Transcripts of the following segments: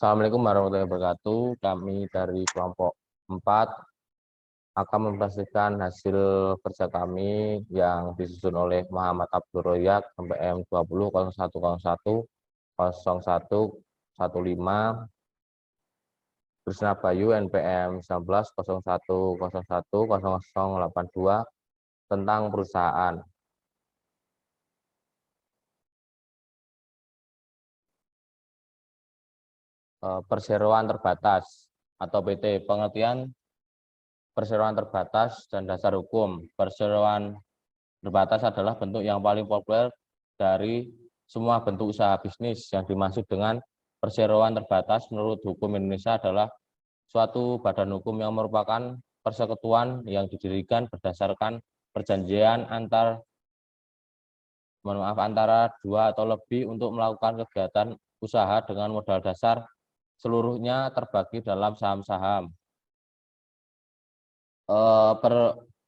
Assalamualaikum warahmatullahi wabarakatuh. Kami dari kelompok 4 akan mempresentasikan hasil kerja kami yang disusun oleh Muhammad Abdul Royak, MPM 20 0101 0115, Krishna Bayu, NPM 19 01 01 0082 tentang perusahaan. Perseroan terbatas atau PT. Pengertian perseroan terbatas dan dasar hukum. Perseroan terbatas adalah bentuk yang paling populer dari semua bentuk usaha bisnis. Yang dimaksud dengan perseroan terbatas menurut hukum Indonesia adalah suatu badan hukum yang merupakan persekutuan yang didirikan berdasarkan perjanjian antara dua atau lebih untuk melakukan kegiatan usaha dengan modal dasar seluruhnya terbagi dalam saham-saham.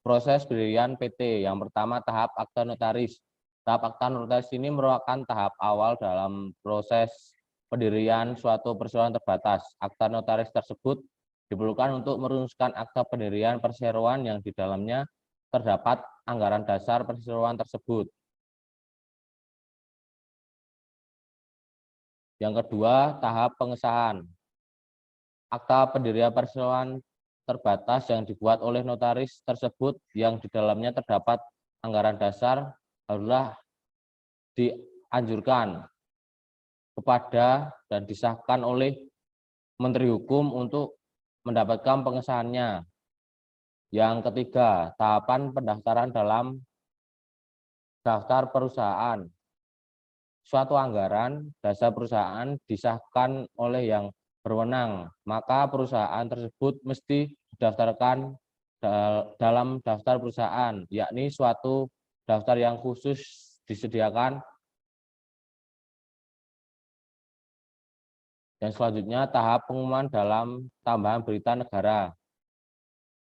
Proses pendirian PT. Yang pertama, tahap akta notaris. Tahap akta notaris ini merupakan tahap awal dalam proses pendirian suatu perseroan terbatas. Akta notaris tersebut diperlukan untuk merumuskan akta pendirian perseroan yang di dalamnya terdapat anggaran dasar perseroan tersebut. Yang kedua, tahap pengesahan. Akta pendirian perseroan terbatas yang dibuat oleh notaris tersebut yang di dalamnya terdapat anggaran dasar haruslah dianjurkan kepada dan disahkan oleh Menteri Hukum untuk mendapatkan pengesahannya. Yang ketiga, tahapan pendaftaran dalam daftar perusahaan. Suatu anggaran dasar perusahaan disahkan oleh yang berwenang, maka perusahaan tersebut mesti didaftarkan dalam daftar perusahaan, yakni suatu daftar yang khusus disediakan. Dan selanjutnya tahap pengumuman dalam tambahan berita negara.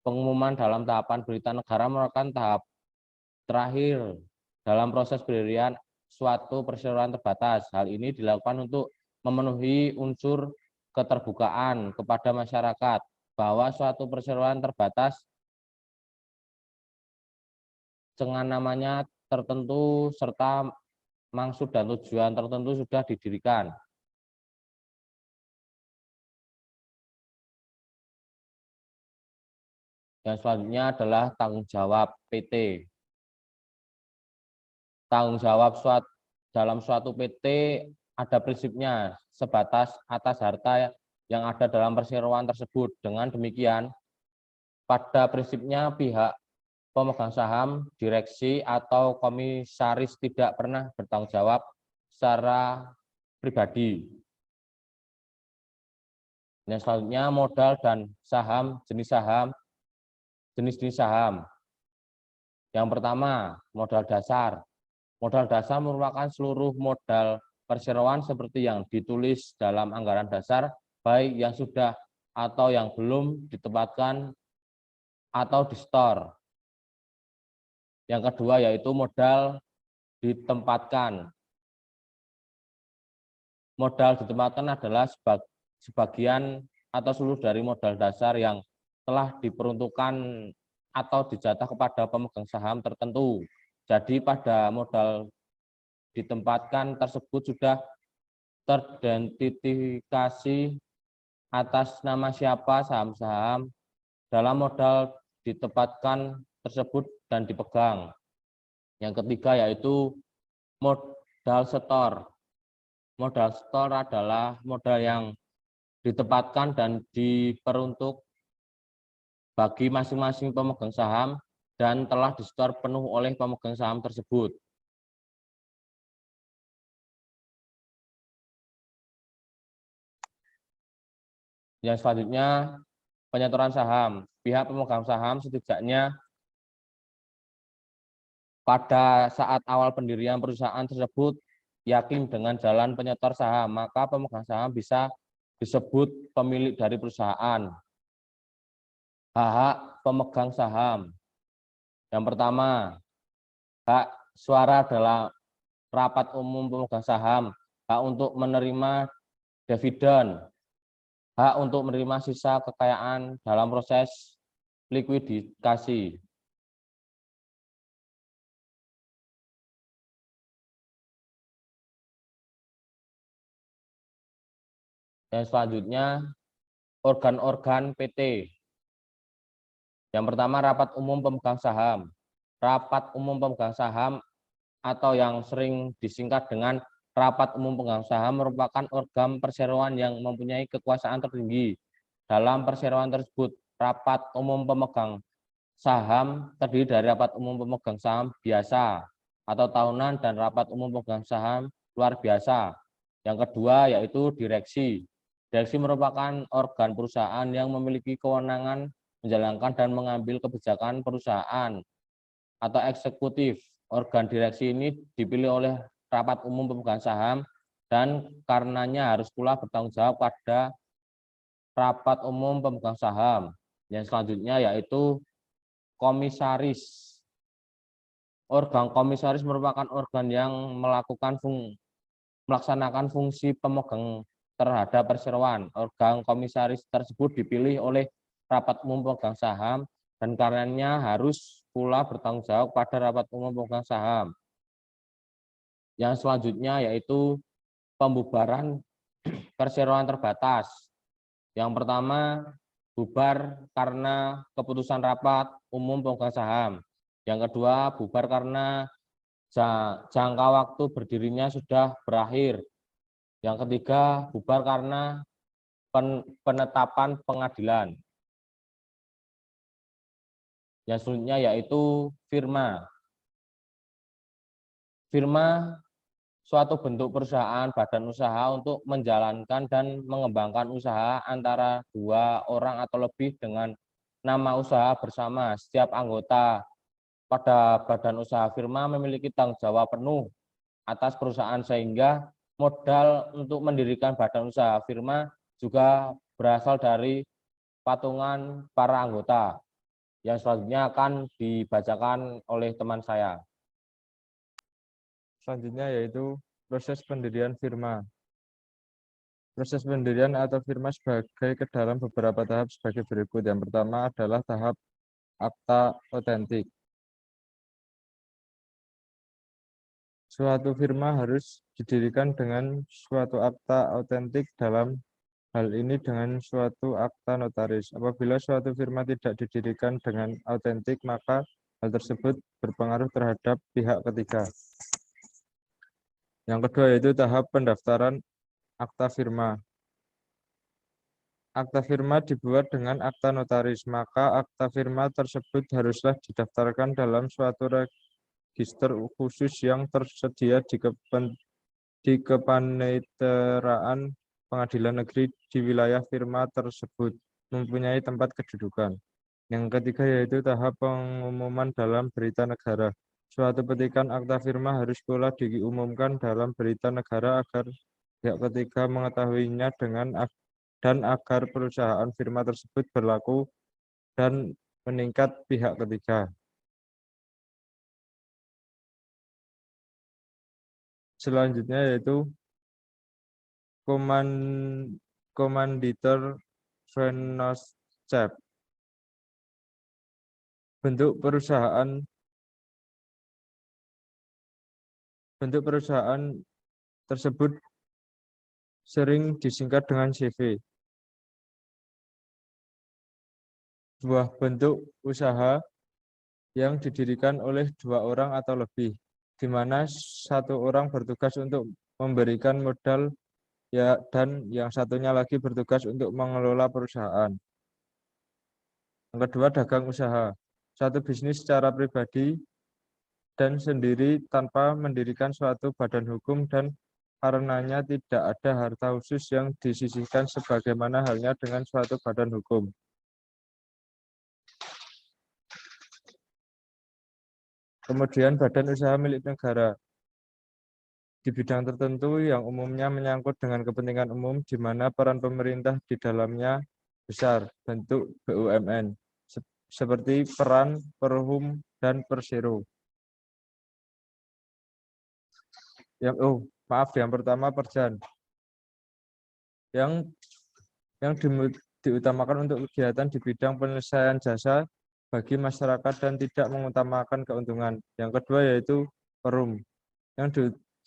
Pengumuman dalam tahapan berita negara merupakan tahap terakhir dalam proses pendirian suatu perseroan terbatas. Hal ini dilakukan untuk memenuhi unsur keterbukaan kepada masyarakat bahwa suatu perseroan terbatas dengan namanya tertentu serta maksud dan tujuan tertentu sudah didirikan. Yang selanjutnya adalah tanggung jawab PT. Tanggung jawab dalam suatu PT ada prinsipnya sebatas atas harta yang ada dalam perseroan tersebut. Dengan demikian, pada prinsipnya pihak pemegang saham, direksi, atau komisaris tidak pernah bertanggung jawab secara pribadi. Yang selanjutnya modal dan saham, jenis-jenis saham. Yang pertama, modal dasar. Modal dasar merupakan seluruh modal perseroan seperti yang ditulis dalam anggaran dasar, baik yang sudah atau yang belum ditempatkan atau di-store. Yang kedua yaitu modal ditempatkan. Modal ditempatkan adalah sebagian atau seluruh dari modal dasar yang telah diperuntukkan atau dijatah kepada pemegang saham tertentu. Jadi pada modal ditempatkan tersebut sudah teridentifikasi atas nama siapa saham-saham dalam modal ditempatkan tersebut dan dipegang. Yang ketiga yaitu modal setor. Modal setor adalah modal yang ditempatkan dan diperuntuk bagi masing-masing pemegang saham dan telah disetor penuh oleh pemegang saham tersebut. Yang selanjutnya, penyetoran saham. Pihak pemegang saham setidaknya pada saat awal pendirian perusahaan tersebut yakin dengan jalan penyetor saham, maka pemegang saham bisa disebut pemilik dari perusahaan. Hak pemegang saham. Yang pertama, hak suara dalam rapat umum pemegang saham, hak untuk menerima dividen, hak untuk menerima sisa kekayaan dalam proses likuidifikasi. Yang selanjutnya, organ-organ PT. Yang pertama, rapat umum pemegang saham. Rapat umum pemegang saham atau yang sering disingkat dengan rapat umum pemegang saham merupakan organ perseroan yang mempunyai kekuasaan tertinggi. Dalam perseroan tersebut, rapat umum pemegang saham terdiri dari rapat umum pemegang saham biasa atau tahunan dan rapat umum pemegang saham luar biasa. Yang kedua yaitu direksi. Direksi merupakan organ perusahaan yang memiliki kewenangan menjalankan dan mengambil kebijakan perusahaan atau eksekutif. Organ direksi ini dipilih oleh rapat umum pemegang saham dan karenanya harus pula bertanggung jawab pada rapat umum pemegang saham. Yang selanjutnya yaitu komisaris. Organ komisaris merupakan organ yang melaksanakan fungsi pemegang terhadap perseroan. Organ komisaris tersebut dipilih oleh rapat umum pemegang saham dan karenanya harus pula bertanggung jawab pada rapat umum pemegang saham. Yang selanjutnya yaitu pembubaran perseroan terbatas. Yang pertama, bubar karena keputusan rapat umum pemegang saham. Yang kedua, bubar karena jangka waktu berdirinya sudah berakhir. Yang ketiga, bubar karena penetapan pengadilan. Yang selanjutnya yaitu firma. Firma suatu bentuk perusahaan badan usaha untuk menjalankan dan mengembangkan usaha antara dua orang atau lebih dengan nama usaha bersama. Setiap anggota pada badan usaha firma memiliki tanggung jawab penuh atas perusahaan sehingga modal untuk mendirikan badan usaha firma juga berasal dari patungan para anggota. Yang selanjutnya akan dibacakan oleh teman saya. Selanjutnya yaitu proses pendirian firma. Proses pendirian atau firma sebagai ke dalam beberapa tahap sebagai berikut. Yang pertama adalah tahap akta otentik. Suatu firma harus didirikan dengan suatu akta otentik, dalam hal ini dengan suatu akta notaris. Apabila suatu firma tidak didirikan dengan autentik, maka hal tersebut berpengaruh terhadap pihak ketiga. Yang kedua yaitu tahap pendaftaran akta firma. Akta firma dibuat dengan akta notaris, maka akta firma tersebut haruslah didaftarkan dalam suatu register khusus yang tersedia di kepaniteraan pengadilan negeri di wilayah firma tersebut mempunyai tempat kedudukan. Yang ketiga yaitu tahap pengumuman dalam berita negara. Suatu petikan akta firma harus pula diumumkan dalam berita negara agar pihak ketiga mengetahuinya dan agar perusahaan firma tersebut berlaku dan meningkat pihak ketiga. Selanjutnya yaitu Komanditer Vennootschap. Bentuk perusahaan tersebut sering disingkat dengan CV. Sebuah bentuk usaha yang didirikan oleh dua orang atau lebih, di mana satu orang bertugas untuk memberikan modal dan yang satunya lagi bertugas untuk mengelola perusahaan. Yang kedua, dagang usaha. Satu bisnis secara pribadi dan sendiri tanpa mendirikan suatu badan hukum dan karenanya tidak ada harta khusus yang disisihkan sebagaimana halnya dengan suatu badan hukum. Kemudian badan usaha milik negara di bidang tertentu yang umumnya menyangkut dengan kepentingan umum di mana peran pemerintah di dalamnya besar, bentuk BUMN seperti peran Perhum dan Persero. Yang pertama Perjan. yang diutamakan untuk kegiatan di bidang penyelesaian jasa bagi masyarakat dan tidak mengutamakan keuntungan. Yang kedua yaitu perum, yang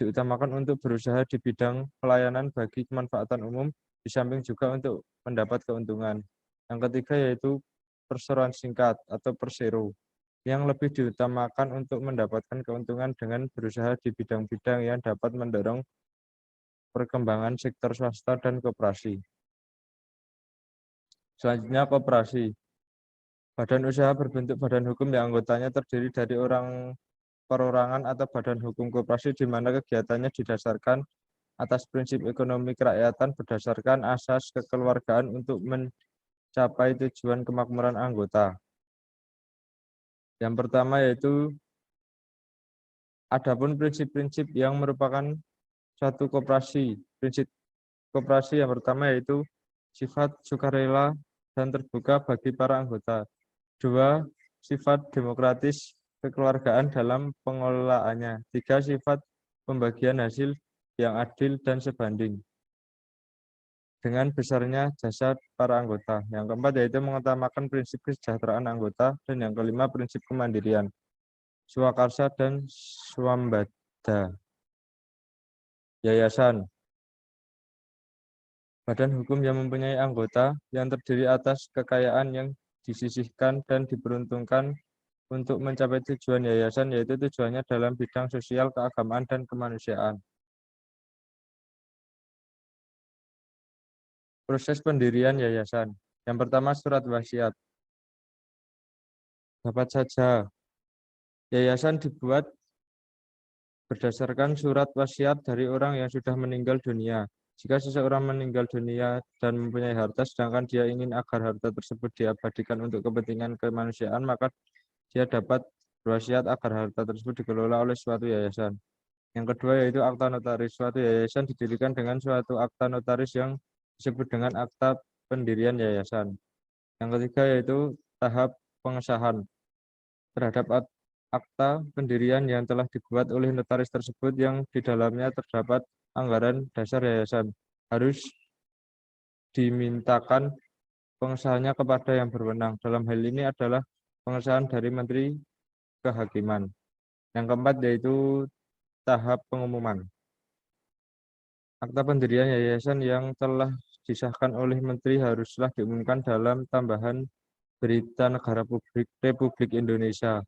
diutamakan untuk berusaha di bidang pelayanan bagi kemanfaatan umum, di samping juga untuk mendapat keuntungan. Yang ketiga yaitu perseroan singkat atau persero, yang lebih diutamakan untuk mendapatkan keuntungan dengan berusaha di bidang-bidang yang dapat mendorong perkembangan sektor swasta dan koperasi. Selanjutnya koperasi. Badan usaha berbentuk badan hukum yang anggotanya terdiri dari perorangan atau badan hukum koperasi di mana kegiatannya didasarkan atas prinsip ekonomi kerakyatan berdasarkan asas kekeluargaan untuk mencapai tujuan kemakmuran anggota. Yang pertama yaitu adapun prinsip-prinsip yang merupakan suatu koperasi. Prinsip koperasi yang pertama yaitu sifat sukarela dan terbuka bagi para anggota. 2. Sifat demokratis kekeluargaan dalam pengelolaannya. 3. Sifat pembagian hasil yang adil dan sebanding dengan besarnya jasa para anggota. Yang keempat yaitu mengutamakan prinsip kesejahteraan anggota. Dan yang kelima prinsip kemandirian, swakarsa dan swambada. Yayasan. Badan hukum yang mempunyai anggota yang terdiri atas kekayaan yang disisihkan dan diperuntukkan untuk mencapai tujuan yayasan, yaitu tujuannya dalam bidang sosial, keagamaan, dan kemanusiaan. Proses pendirian yayasan. Yang pertama, surat wasiat. Dapat saja, yayasan dibuat berdasarkan surat wasiat dari orang yang sudah meninggal dunia. Jika seseorang meninggal dunia dan mempunyai harta, sedangkan dia ingin agar harta tersebut diabadikan untuk kepentingan kemanusiaan, maka dia dapat berwasiat agar harta tersebut dikelola oleh suatu yayasan. Yang kedua yaitu akta notaris. Suatu yayasan didirikan dengan suatu akta notaris yang disebut dengan akta pendirian yayasan. Yang ketiga yaitu tahap pengesahan terhadap akta pendirian yang telah dibuat oleh notaris tersebut, yang di dalamnya terdapat anggaran dasar yayasan. Harus dimintakan pengesahannya kepada yang berwenang. Dalam hal ini adalah pengesahan dari Menteri Kehakiman. Yang keempat yaitu tahap pengumuman. Akta pendirian yayasan yang telah disahkan oleh Menteri haruslah diumumkan dalam tambahan Berita Negara Republik Indonesia.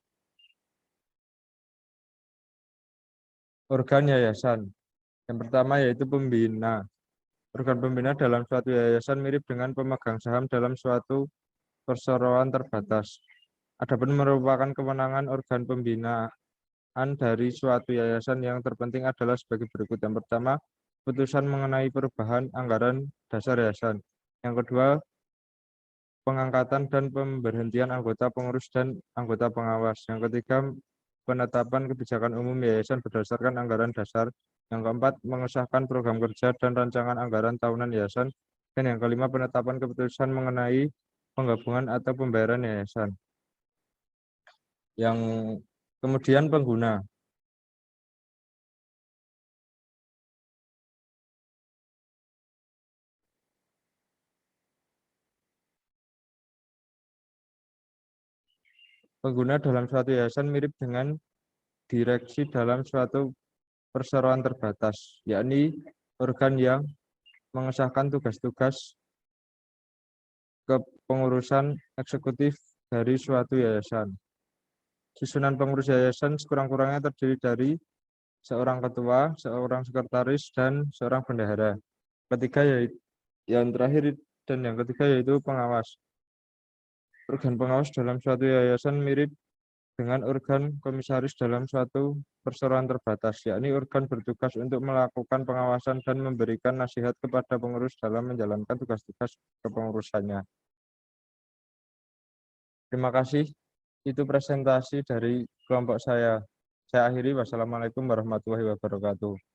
Organ yayasan. Yang pertama yaitu pembina. Organ pembina dalam suatu yayasan mirip dengan pemegang saham dalam suatu perseroan terbatas. Adapun merupakan kewenangan organ pembinaan dari suatu yayasan yang terpenting adalah sebagai berikut. Yang pertama, keputusan mengenai perubahan anggaran dasar yayasan. Yang kedua, pengangkatan dan pemberhentian anggota pengurus dan anggota pengawas. Yang ketiga, penetapan kebijakan umum yayasan berdasarkan anggaran dasar. Yang keempat, mengesahkan program kerja dan rancangan anggaran tahunan yayasan. Dan yang kelima, penetapan keputusan mengenai penggabungan atau pembayaran yayasan. Yang kemudian pengguna. Pengguna dalam suatu yayasan mirip dengan direksi dalam suatu perseroan terbatas, yakni organ yang mengesahkan tugas-tugas kepengurusan eksekutif dari suatu yayasan. Susunan pengurus yayasan sekurang-kurangnya terdiri dari seorang ketua, seorang sekretaris, dan seorang bendahara. Ketiga yaitu yang terakhir dan yang ketiga yaitu pengawas. Organ pengawas dalam suatu yayasan mirip dengan organ komisaris dalam suatu perseroan terbatas, yakni organ bertugas untuk melakukan pengawasan dan memberikan nasihat kepada pengurus dalam menjalankan tugas-tugas kepengurusannya. Terima kasih. Itu presentasi dari kelompok saya. Saya akhiri. Wassalamualaikum warahmatullahi wabarakatuh.